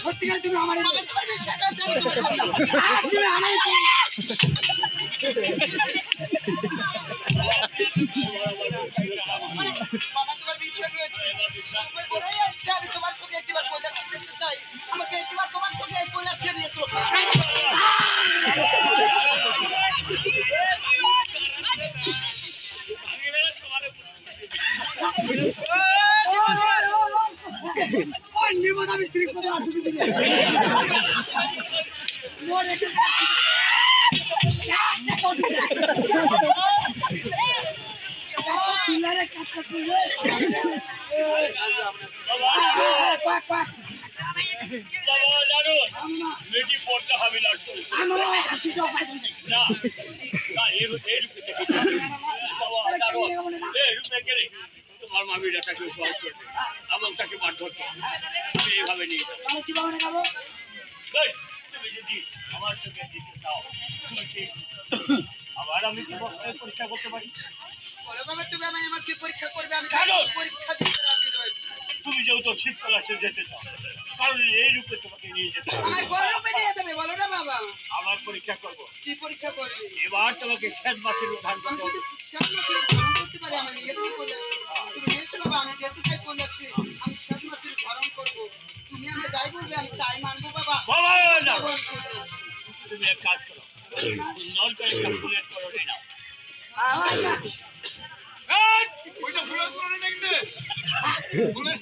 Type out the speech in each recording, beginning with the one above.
সত্যিকার তুমি আমার বিশ্বাস আছে তুমি আমার বাবা তোমার বিশ্বাস রয়েছে তোমার বড়ই আচ্ছা আমি তোমার সঙ্গে একবার কৈলাস যেতে চাই আমাকে একবার তোমার সঙ্গে কৈলাসে নিয়ে চলো ওই নির্মদা মিস্ত্রি কথা আটকে দিলে মোরে পিলারে কাটতে তুলে বাবা জানো মেটি পড়তে হবে না আমরা হাসি যাও পাই না না এই রূপে বাবা জানো এই রূপে গেলে তোমার মামিটাকে সহজ করবে এবং তাকে মারধর করবে আমি এইভাবে নিয়ে যাবো আমি কিভাবে নেবো তুমি যদি আমার সঙ্গে দিতে চাও আবার আমি কি পরীক্ষা করতে পারি তুমি আমাকে পরীক্ষা করবে আমি পরীক্ষা দিতে রাজি রয়েছি তুমি যেহেতু শিবতলাতে যেতে চাও কারণ এই রূপে তোমাকে নিয়ে যেতে হবে নিয়ে যাবে বলো না বাবা আবার পরীক্ষা করবো কি পরীক্ষা করবে এবার তোমাকে খেত মাছের উদ্ধার করতে হবে করতে পারি আমি নিয়ে চলে আসি তুমি এসো বাবা আমি যেতে চাই চলে আসি আমি খেত মাছের ধারণ করবো তুমি আমি যাই বলবে আমি তাই মানবো বাবা তুমি এক কাজ করো নল করে ফুলের করোনি নাও ওইটা ফুলের করোনি দেখবে ফুলের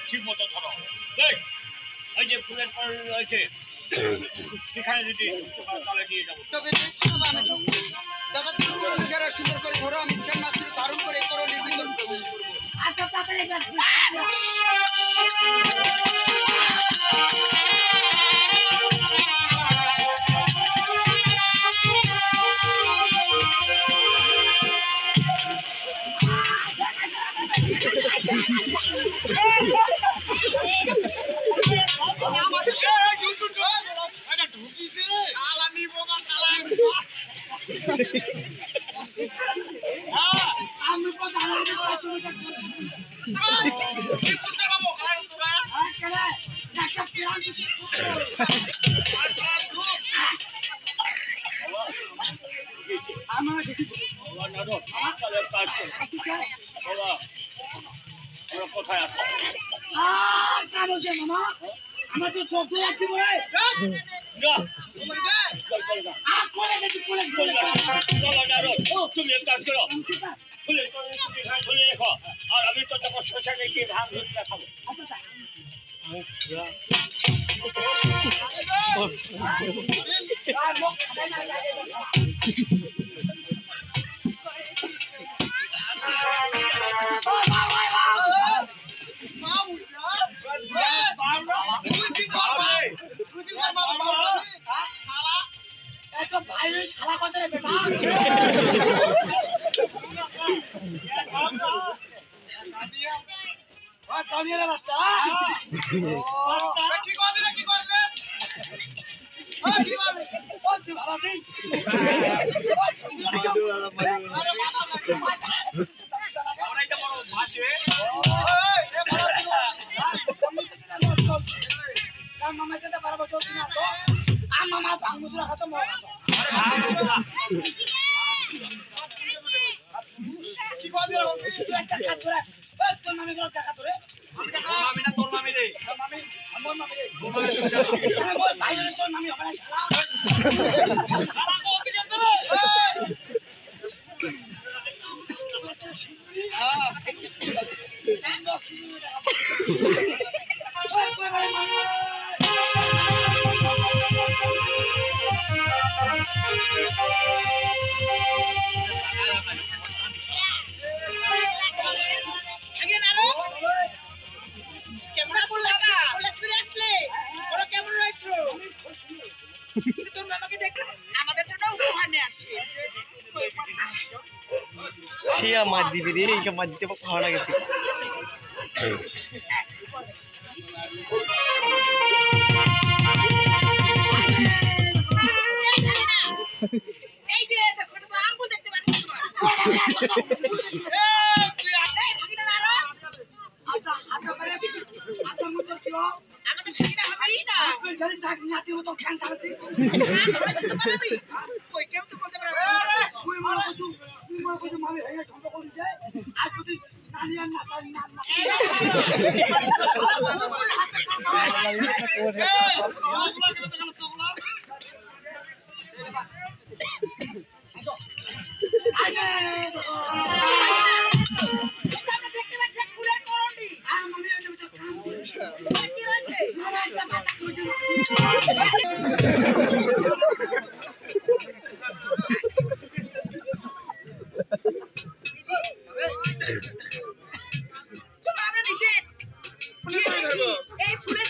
ঠিক মতো ধরো দেখ ওই যে ফুলের পর রয়েছে সেখানে যদি তাহলে নিয়ে যাবো তবে দাদা তুমি করোনি যারা সুন্দর করে ধরো আমি সে মাছের ধারণ করে করোনির ভিতর প্রবেশ করবো আচ্ছা তাড়াতাড়ি কোথায় আছে মামা আমার তো চোখে যাচ্ছে বলে তুমি এক কাজ করো খুলে রেখো আর আমি তো তখন শ্মশানে গিয়ে ধান ধরতে খাবো শালা কথা রে বেটা কামিয়ারে বাচ্চা কি করবে কি করবে কি বলে বলতে ভালো আছিস আমরা এটা বড় ভাজে কাম মামা যেটা বরাবর চলছে না তো আম মামা ভাঙমুদরা খাতো মো কি করবে তুই একটা কাজ করে বাস তোর মামি গুলো টাকা ধরে আমি টাকা মামি না তোর মামি রে মামি আমার মামি রে তোর ভাই রে তোর মামি হবে না শালা কোকে জানতে রে মার দিবি রে এইকে মার দিতে খাওয়া না গেছে আচ্ছা আচ্ছা মানে আচ্ছা মুতো কি আমাদের ছুটিটা হবেই না তুই জানি থাক নাতির মতো খ্যান চালাতে কই কেউ তো বলতে পারে তুই মনে করছিস মামি হয়ে ঝগড়া করিস আজ যদি নানি আর নাতানি না এই ফুলের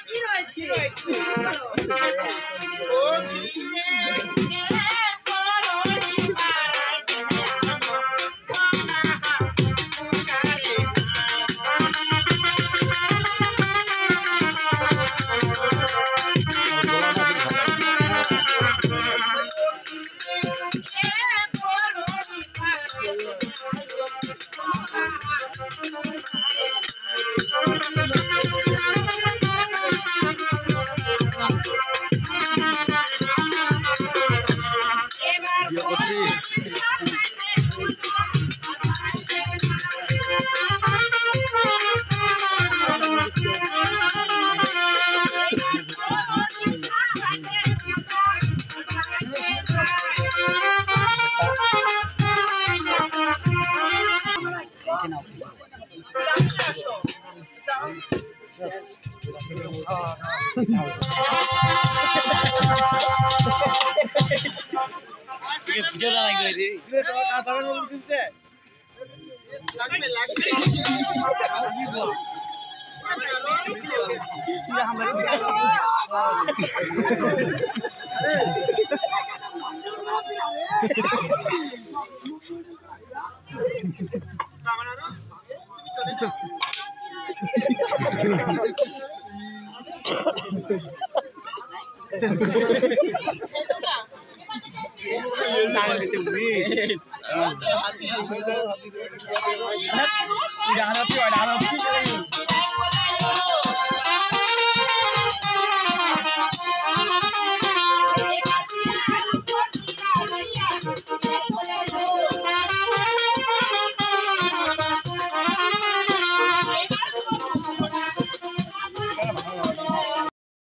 কি রয়েছে Udah hati.